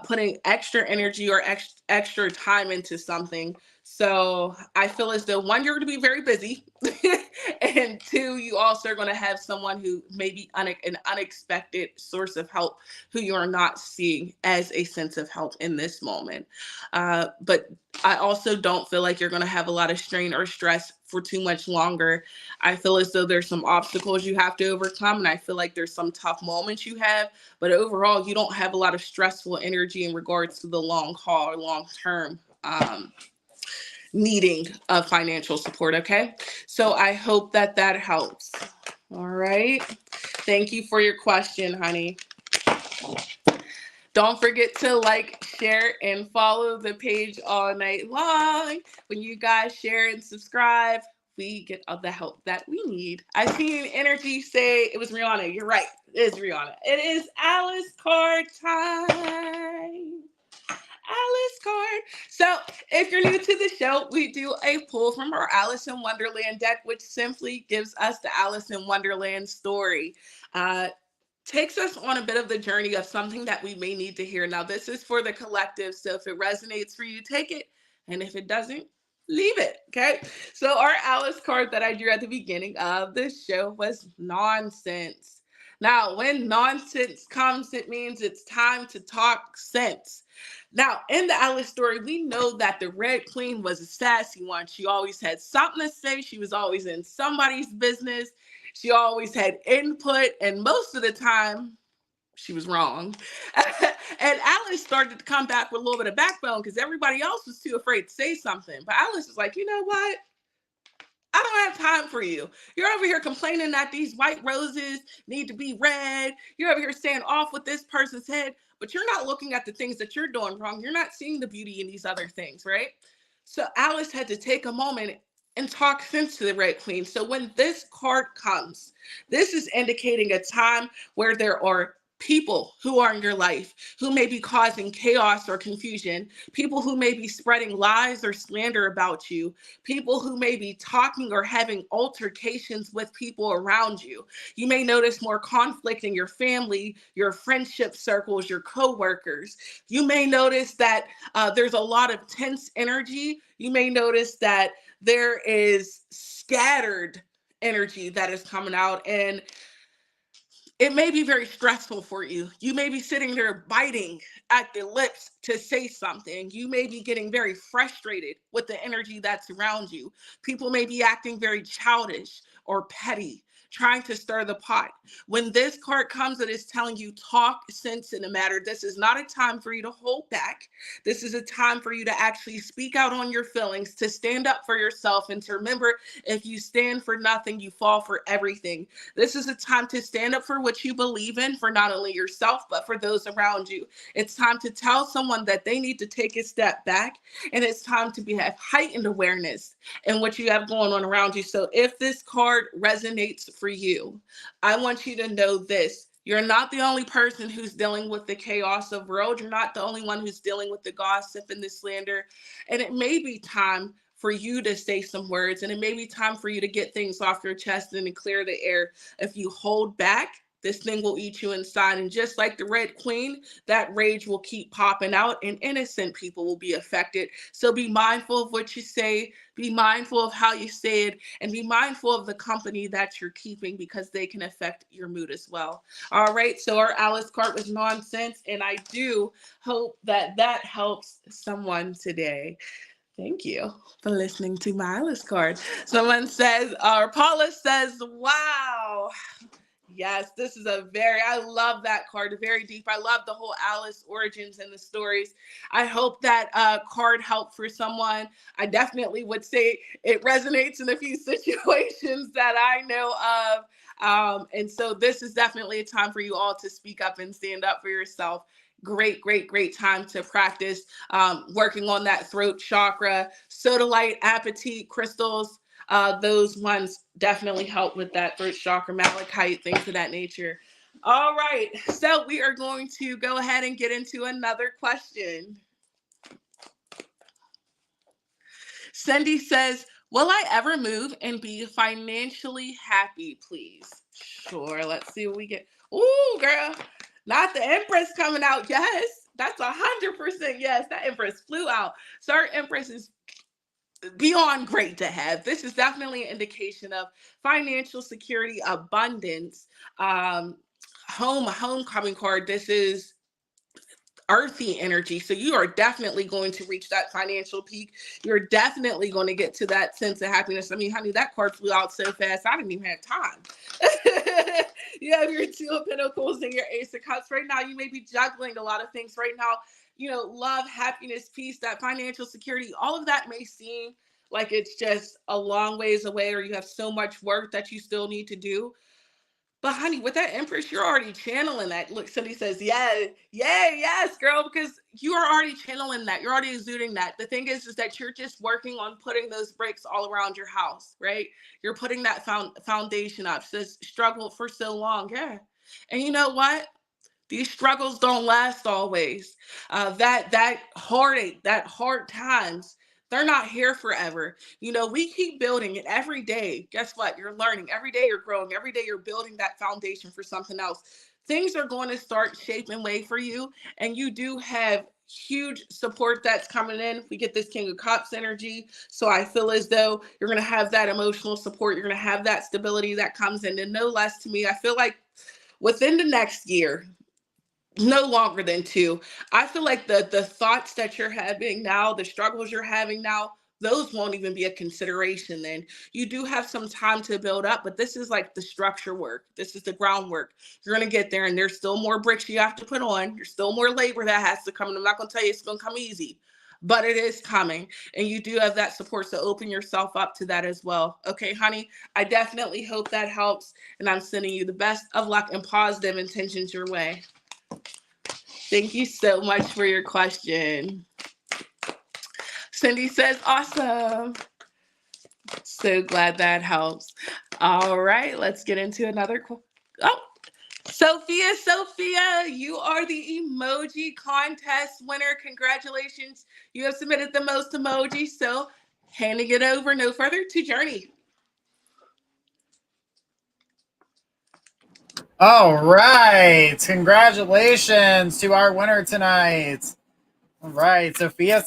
putting extra energy or extra time into something. So I feel as though, one, you're going to be very busy. And two, you also are going to have someone who may be an unexpected source of help who you are not seeing as a sense of help in this moment. But I also don't feel like you're going to have a lot of strain or stress for too much longer. I feel as though there's some obstacles you have to overcome, and I feel like there's some tough moments you have, but overall, you don't have a lot of stressful energy in regards to the long haul or long term needing of financial support, okay? So I hope that helps. All right. Thank you for your question, honey. Don't forget to like, share, and follow the page all night long. When you guys share and subscribe, we get all the help that we need. I seen Energy say it was Rihanna. You're right. It is Rihanna. It is Alice card time. Alice card. So if you're new to the show, we do a pull from our Alice in Wonderland deck, which simply gives us the Alice in Wonderland story. Takes us on a bit of the journey of something that we may need to hear. Now, this is for the collective, so if it resonates for you, take it. And if it doesn't, Leave it. Okay. So our Alice card that I drew at the beginning of the show was nonsense. Now, when nonsense comes, it means it's time to talk sense. Now, in the Alice story, we know that the Red Queen was a sassy one. She always had something to say. She was always in somebody's business. She always had input, and most of the time, she was wrong. And Alice started to come back with a little bit of backbone because everybody else was too afraid to say something. But Alice was like, you know what? I don't have time for you. You're over here complaining that these white roses need to be red. You're over here saying off with this person's head, but you're not looking at the things that you're doing wrong. You're not seeing the beauty in these other things, right? So Alice had to take a moment and talk sense to the Red Queen. So when this card comes, this is indicating a time where there are people who are in your life who may be causing chaos or confusion, people who may be spreading lies or slander about you, people who may be talking or having altercations with people around you. You may notice more conflict in your family, your friendship circles, your coworkers. You may notice that there's a lot of tense energy. You may notice that there is scattered energy that is coming out, and it may be very stressful for you. You may be sitting there biting at the lips to say something. You may be getting very frustrated with the energy that's around you. People may be acting very childish or petty, trying to stir the pot. When this card comes, it is telling you talk sense in the matter. This is not a time for you to hold back. This is a time for you to actually speak out on your feelings, to stand up for yourself, and to remember, if you stand for nothing, you fall for everything. This is a time to stand up for what you believe in, for not only yourself, but for those around you. It's time to tell someone that they need to take a step back, and it's time to have heightened awareness in what you have going on around you. So if this card resonates for you, I want you to know this. You're not the only person who's dealing with the chaos of the world. You're not the only one who's dealing with the gossip and the slander. And it may be time for you to say some words, and it may be time for you to get things off your chest and to clear the air. If you hold back, this thing will eat you inside. And just like the Red Queen, that rage will keep popping out, and innocent people will be affected. So be mindful of what you say, be mindful of how you say it, and be mindful of the company that you're keeping, because they can affect your mood as well. All right, so our Alice card was nonsense, and I do hope that that helps someone today. Thank you for listening to my Alice card. Someone says, or Paula says, wow. Yes, this is I love that card, very deep. I love the whole Alice origins and the stories. I hope that card helped for someone. I definitely would say it resonates in a few situations that I know of. And so this is definitely a time for you all to speak up and stand up for yourself. Great, great, great time to practice working on that throat chakra, sodalite, apatite, crystals. Those ones definitely help with that throat chakra, malachite, things of that nature. All right, so we are going to go ahead and get into another question. Cindy says, will I ever move and be financially happy, please? Sure, let's see what we get. Ooh, girl, not the Empress coming out. Yes, that's 100% yes. That Empress flew out. So our Empress is beyond great to have. This is definitely an indication of financial security, abundance, homecoming card. This is earthy energy. So you are definitely going to reach that financial peak. You're definitely going to get to that sense of happiness. I mean, honey, that card flew out so fast, I didn't even have time. You have your Two of Pentacles and your Ace of Cups. Right now, you may be juggling a lot of things right now. You know, love, happiness, peace, that financial security, all of that may seem like it's just a long ways away, or you have so much work that you still need to do. But honey, with that Empress, you're already channeling that. Look, Cindy says, yeah, yes, girl, because you are already channeling that. You're already exuding that. The thing is that you're just working on putting those bricks all around your house, right? You're putting that foundation up. So it's struggled for so long, yeah. And you know what? These struggles don't last always. That heartache, that hard times, they're not here forever. You know, we keep building it every day. Guess what? You're learning. Every day you're growing. Every day you're building that foundation for something else. Things are going to start shaping way for you. And you do have huge support that's coming in. We get this King of Cups energy. So I feel as though you're going to have that emotional support. You're going to have that stability that comes in. And no less to me, I feel like within the next year, no longer than two, I feel like the thoughts that you're having now, the struggles you're having now, those won't even be a consideration then. You do have some time to build up, but this is like the structure work. This is the groundwork. You're going to get there, and there's still more bricks you have to put on. There's still more labor that has to come. And I'm not going to tell you it's going to come easy, but it is coming. And you do have that support. So open yourself up to that as well. Okay, honey, I definitely hope that helps. And I'm sending you the best of luck and positive intentions your way. Thank you so much for your question. Cindy says, awesome. So glad that helps. All right, let's get into another. Oh, Sophia, you are the emoji contest winner. Congratulations. You have submitted the most emojis. So handing it over, no further to Journey. All right. Congratulations to our winner tonight. All right, Sophia,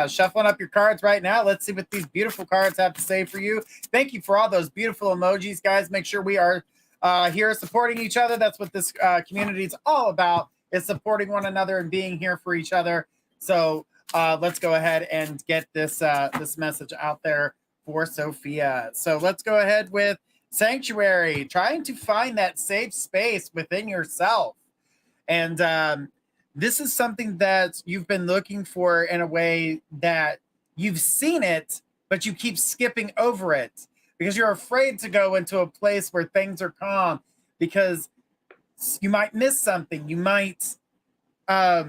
shuffling up your cards right now. Let's see what these beautiful cards have to say for you. Thank you for all those beautiful emojis, guys. Make sure we are here supporting each other. That's what this community is all about, is supporting one another and being here for each other. So let's go ahead and get this message out there for Sophia. So let's go ahead with Sanctuary, trying to find that safe space within yourself. And this is something that you've been looking for in a way that you've seen it, but you keep skipping over it because you're afraid to go into a place where things are calm because you might miss something. You might not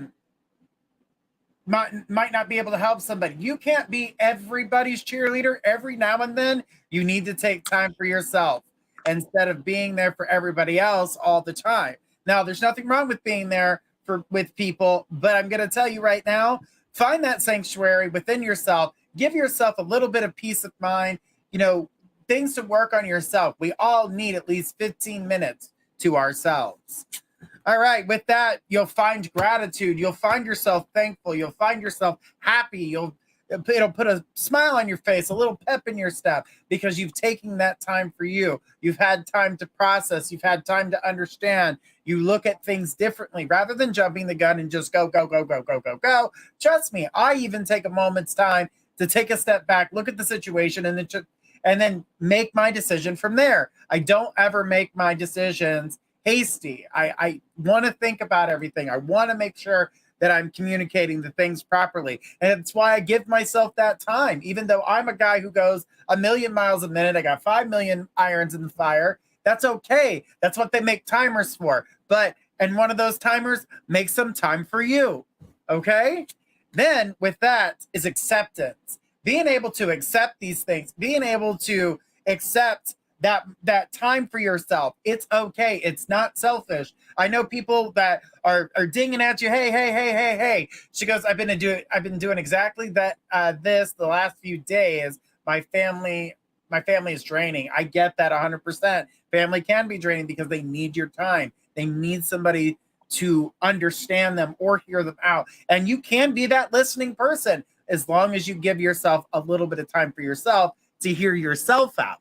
be able to help somebody. You can't be everybody's cheerleader every now and then. You need to take time for yourself instead of being there for everybody else all the time. Now, there's nothing wrong with being there with people, but I'm going to tell you right now, find that sanctuary within yourself. Give yourself a little bit of peace of mind, things to work on yourself. We all need at least 15 minutes to ourselves. All right, with that, you'll find gratitude. You'll find yourself thankful. You'll find yourself happy. It'll put a smile on your face, a little pep in your step, because you've taken that time for you. You've had time to process. You've had time to understand. You look at things differently rather than jumping the gun and just go. Trust me, I even take a moment's time to take a step back, look at the situation, and then make my decision from there. I don't ever make my decisions hasty. I want to think about everything. I want to make sure that I'm communicating the things properly. And it's why I give myself that time. Even though I'm a guy who goes a million miles a minute, I got 5 million irons in the fire. That's okay. That's what they make timers for. And one of those timers, make some time for you. Okay? Then with that is acceptance. Being able to accept these things, being able to accept that time for yourself. It's okay. It's not selfish. I know people that are dinging at you. Hey. She goes, I've been doing exactly that. The last few days, my family is draining. I get that 100%. Family can be draining because they need your time. They need somebody to understand them or hear them out. And you can be that listening person as long as you give yourself a little bit of time for yourself to hear yourself out.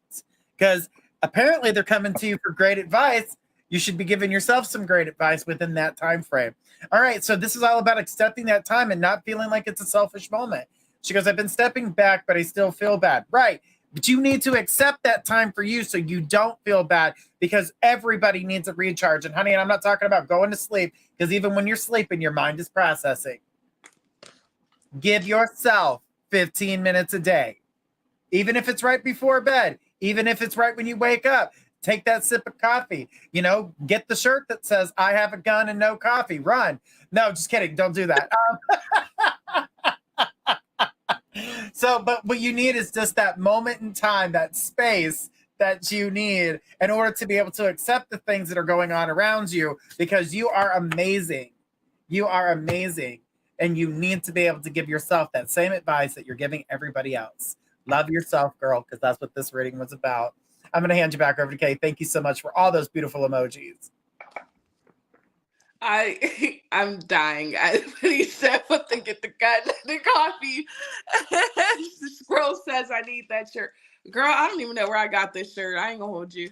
Because apparently they're coming to you for great advice. You should be giving yourself some great advice within that time frame. All right, so this is all about accepting that time and not feeling like it's a selfish moment. She goes, I've been stepping back, but I still feel bad. Right, but you need to accept that time for you so you don't feel bad, because everybody needs a recharge. And honey, and I'm not talking about going to sleep, because even when you're sleeping, your mind is processing. Give yourself 15 minutes a day. Even if it's right before bed, even if it's right when you wake up, take that sip of coffee, get the shirt that says, I have a gun and no coffee, run. No, just kidding. Don't do that. So, but what you need is just that moment in time, that space that you need in order to be able to accept the things that are going on around you, because you are amazing. You are amazing. And you need to be able to give yourself that same advice that you're giving everybody else. Love yourself, girl, because that's what this reading was about. I'm going to hand you back over to Kay. Thank you so much for all those beautiful emojis. I'm dying. When he said, "What to get the gun, the coffee?" The squirrel says, "I need that shirt." Girl, I don't even know where I got this shirt. I ain't gonna hold you.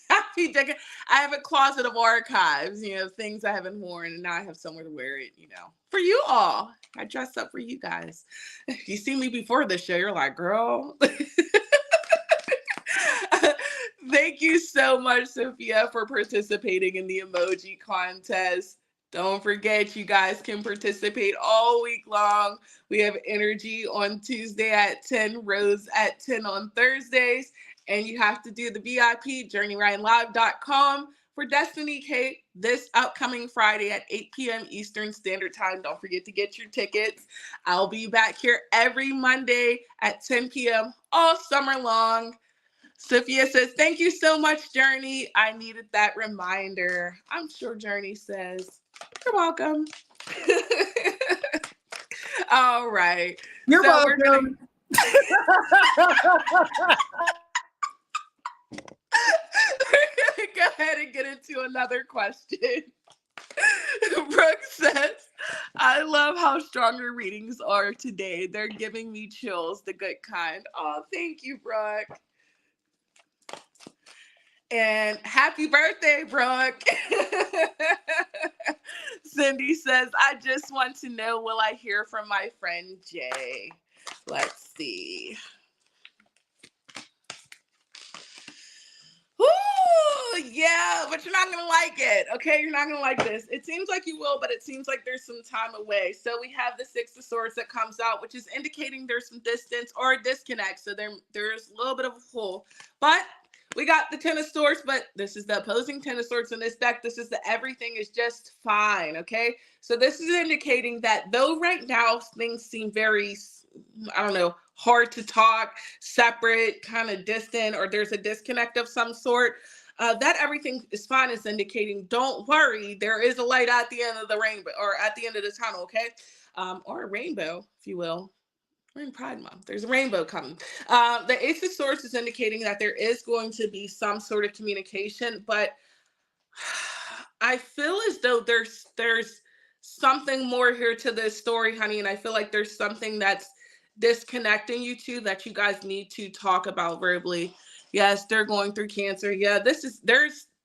I have a closet of archives, things I haven't worn, and now I have somewhere to wear it, for you all. I dress up for you guys. If you see me before the show, you're like, girl. Thank you so much, Sophia, for participating in the emoji contest. Don't forget, you guys can participate all week long. We have energy on Tuesday at 10, Rose at 10 on Thursdays. And you have to do the VIP, journeyryanlive.com for Destiny Kate this upcoming Friday at 8 p.m. Eastern Standard Time. Don't forget to get your tickets. I'll be back here every Monday at 10 p.m. all summer long. Sophia says, thank you so much, Journey. I needed that reminder. I'm sure Journey says, you're welcome. All right. You're so welcome. We're going to go ahead and get into another question. Brooke says, I love how strong your readings are today. They're giving me chills, the good kind. Oh, thank you, Brooke. And happy birthday, Brooke. Cindy says, I just want to know, will I hear from my friend Jay? Let's see. Ooh, yeah, but you're not going to like it, okay? You're not going to like this. It seems like you will, but it seems like there's some time away. So we have the Six of Swords that comes out, which is indicating there's some distance or a disconnect. So there's a little bit of a pull. But we got the Ten of Swords, but this is the opposing Ten of Swords in this deck. This is the everything is just fine, okay? So this is indicating that though right now things seem very, I don't know, hard to talk, separate, kind of distant, or there's a disconnect of some sort, that everything is fine is indicating, don't worry, there is a light at the end of the rainbow, or at the end of the tunnel, okay? Or a rainbow, if you will. We're in Pride Month. There's a rainbow coming. The Ace of Swords is indicating that there is going to be some sort of communication, but I feel as though there's something more here to this story, honey, and I feel like there's something that's disconnecting you two that you guys need to talk about verbally. Yes, they're going through cancer. Yeah,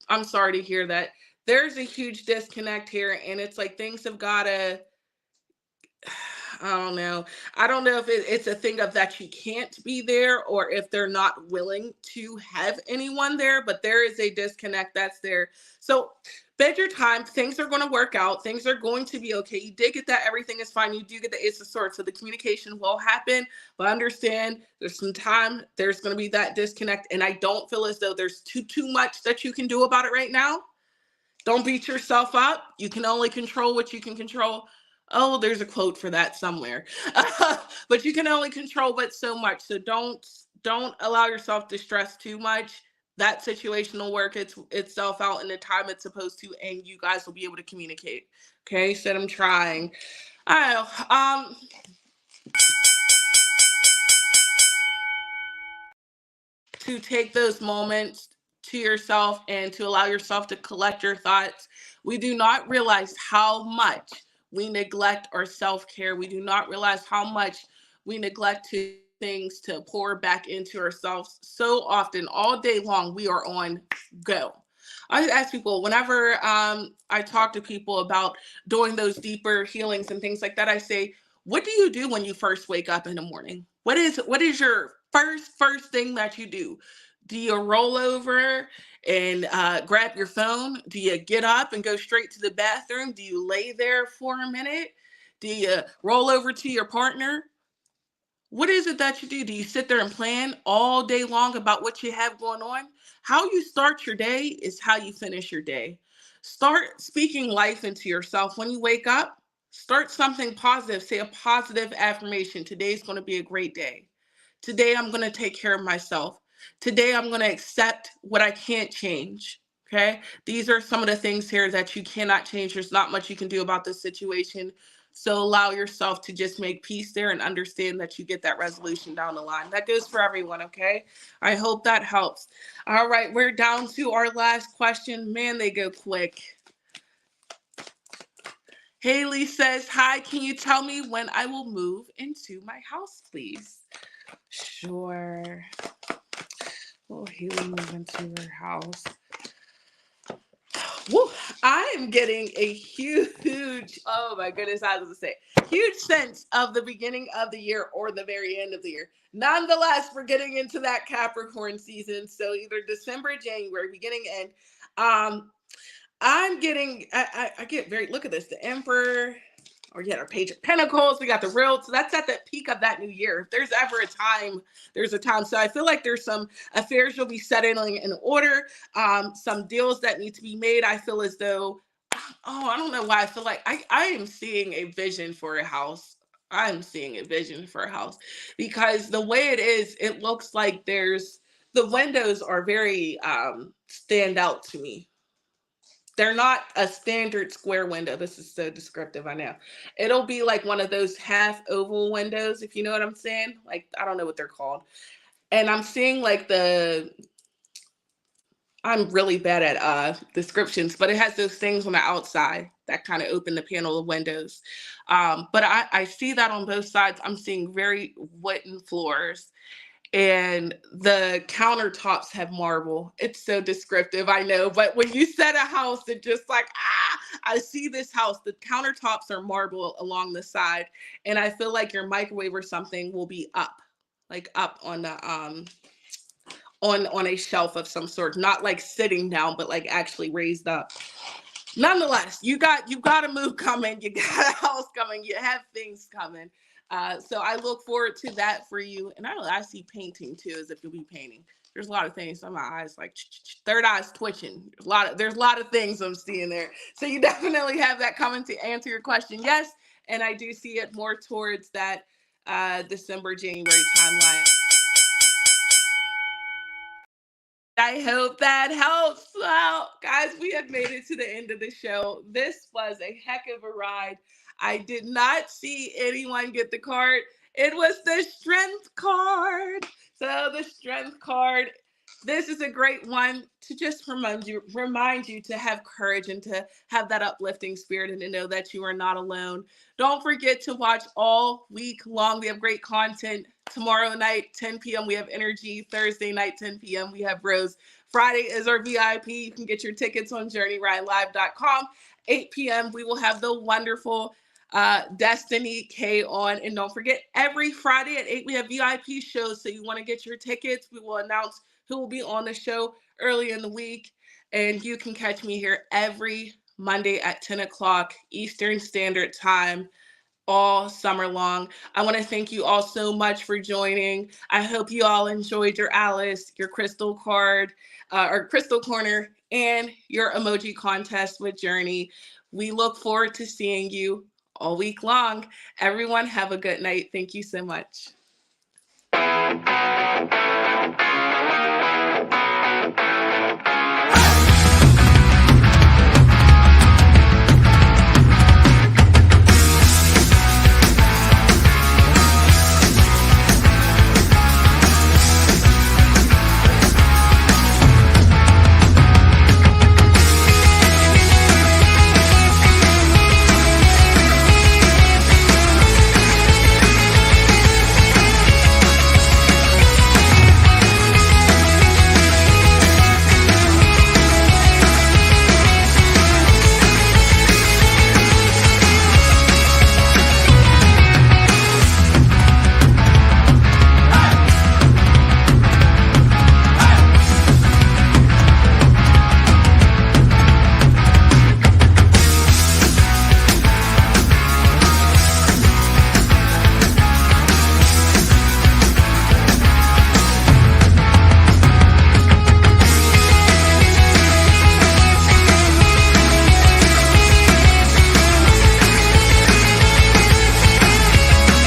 I'm sorry to hear that. There's a huge disconnect here, and it's like things have got to, I don't know. I don't know if it's a thing of that you can't be there or if they're not willing to have anyone there, but there is a disconnect that's there. So bid your time. Things are going to work out. Things are going to be okay. You did get that. Everything is fine. You do get the Ace of Swords. So the communication will happen, but understand there's some time. There's going to be that disconnect. And I don't feel as though there's too much that you can do about it right now. Don't beat yourself up. You can only control what you can control. Oh, there's a quote for that somewhere. But you can only control but so much. So don't allow yourself to stress too much. That situation will work itself out in the time it's supposed to, and you guys will be able to communicate. Okay, said I'm trying. I don't know. To take those moments to yourself and to allow yourself to collect your thoughts. We do not realize how much we neglect our self-care. We do not realize how much we neglect to things to pour back into ourselves. So often, all day long, we are on go. I ask people whenever I talk to people about doing those deeper healings and things like that, I say, what do you do when you first wake up in the morning? What is your first thing that you do? Do you roll over and grab your phone? Do you get up and go straight to the bathroom? Do you lay there for a minute? Do you roll over to your partner? What is it that you do? Do you sit there and plan all day long about what you have going on? How you start your day is how you finish your day. Start speaking life into yourself when you wake up. Start something positive. Say a positive affirmation. Today's going to be a great day. Today, I'm going to take care of myself. Today, I'm going to accept what I can't change. Okay. These are some of the things here that you cannot change. There's not much you can do about this situation. So allow yourself to just make peace there and understand that you get that resolution down the line. That goes for everyone, okay? I hope that helps. All right, we're down to our last question. Man, they go quick. Haley says, hi, can you tell me when I will move into my house, please? Sure. Will Haley move into her house? Woo, I am getting a huge, oh my goodness, I was going to say, huge sense of the beginning of the year or the very end of the year. Nonetheless, we're getting into that Capricorn season. So either December, January, beginning, end. I'm getting, I get very, look at this, the Emperor, or our Page of Pentacles. We got the real, so that's at the peak of that new year. If there's ever a time, there's a time. So I feel like there's some affairs you'll be settling in order, some deals that need to be made. I feel as though, I don't know why I feel like I am seeing a vision for a house. I'm seeing a vision for a house because the way it is, it looks like the windows are very stand out to me. They're not a standard square window. This is so descriptive, I know. It'll be like one of those half oval windows, if you know what I'm saying. Like, I don't know what they're called. And I'm seeing like I'm really bad at descriptions, but it has those things on the outside that kind of open the panel of windows. But I see that on both sides. I'm seeing very wooden floors. And the countertops have marble. It's so descriptive, I know. But when you said a house, it just like, I see this house. The countertops are marble along the side. And I feel like your microwave or something will be up, like up on the on a shelf of some sort, not like sitting down, but like actually raised up. Nonetheless, you got a move coming, you got a house coming, you have things coming. So I look forward to that for you. And I see painting too, as if you'll be painting. There's a lot of things. Some of my eyes like third eye's twitching. There's a lot of things I'm seeing there. So you definitely have that coming to answer your question. Yes, and I do see it more towards that December, January timeline. I hope that helps. Well, guys, we have made it to the end of the show. This was a heck of a ride. I did not see anyone get the card. It was the strength card. So the strength card, this is a great one to just remind you to have courage and to have that uplifting spirit and to know that you are not alone. Don't forget to watch all week long. We have great content. Tomorrow night, 10 p.m., we have Energy. Thursday night, 10 p.m., we have Rose. Friday is our VIP. You can get your tickets on JourneyRideLive.com. 8 p.m., we will have the wonderful Destiny K on. And don't forget, every Friday at 8, we have VIP shows. So you want to get your tickets. We will announce who will be on the show early in the week. And you can catch me here every Monday at 10 o'clock Eastern Standard Time all summer long. I want to thank you all so much for joining. I hope you all enjoyed your Alice, your crystal card, or crystal corner, and your emoji contest with Journey. We look forward to seeing you all week long. Everyone have a good night. Thank you so much.